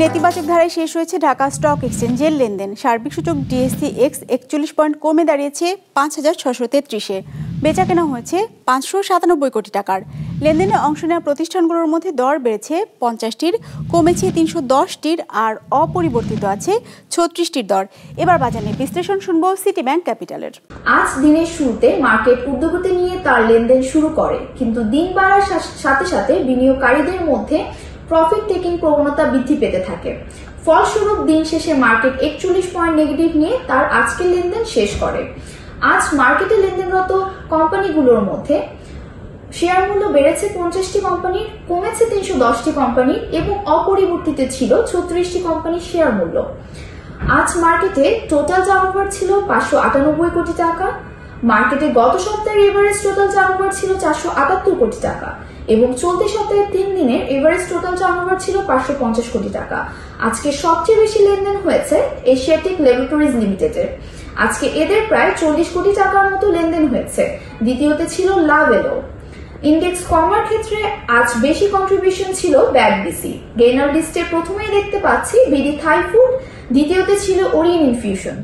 নেতিবাচক ধারায় শেষ হয়েছে ঢাকা স্টক এক্সচেঞ্জের লেনদেন। সার্বিক সূচক ডিএসসি এক্স 41 পয়েন্ট কমে দাঁড়িয়েছে ৫,৬৩৩-এ। বেচা কেনা হয়েছে ৫৯৭ কোটি টাকার। লেনদেনে অংশ নেওয়া প্রতিষ্ঠানগুলোর মধ্যে দর বেড়েছে ৫০টির, কমেছে ৩১০টির, আর অপরিবর্তিত আছে ৩৬টির দর। এবার বাজারে বিশ্লেষণ শুনবো সিটি ব্যাংক ক্যাপিটালের। আজ দিনের শুরুতে মার্কেট ঊর্ধ্বগতি নিয়ে তার লেনদেন শুরু করে, কিন্তু দিন বাড়ার সাথে সাথে বিনিয়োগকারীদের মধ্যে প্রফিট টেকিং প্রবণতা বৃদ্ধি পেতে থাকে। ফলস্বরূপ দিন শেষে মার্কেট 41 পয়েন্ট নেগেটিভ নিয়ে তার আজকের লেনদেন শেষ করে। আজ মার্কেটে লেনদেনরত কোম্পানিগুলোর মধ্যে শেয়ার মূল্য বেড়েছে 50টি কোম্পানির, কমেছে 310টি কোম্পানির এবং অপরিবর্তিত ছিল 36টি কোম্পানির শেয়ার মূল্য। আজ মার্কেটে টোটাল টার্নওভার ছিল 598 কোটি টাকা। মার্কেটে গত সপ্তাহের এভারেজ টোটাল টার্নওভার ছিল 478 কোটি টাকা এবং চলতি সপ্তাহের 3 দিনের এভারেজ টোটাল টার্নওভার ছিল 550 কোটি টাকা। আজকে সবচেয়ে বেশি লেনদেন হয়েছে এশিয়াটিক ল্যাবরেটরিজ লিমিটেডের। আজকে এদের প্রায় 40 কোটি টাকার মতো লেনদেন হয়েছে। দ্বিতীয়তে ছিল লাভেলো। ইন্ডেক্স কমার ক্ষেত্রে আজ বেশি কন্ট্রিবিউশন ছিল ব্যাডবিসি। গেইনার লিস্টে প্রথমেই দেখতে পাচ্ছি বিডি থাই ফুড, দ্বিতীয়তে ছিল ওরিয়েন্ট ইনফিউশন।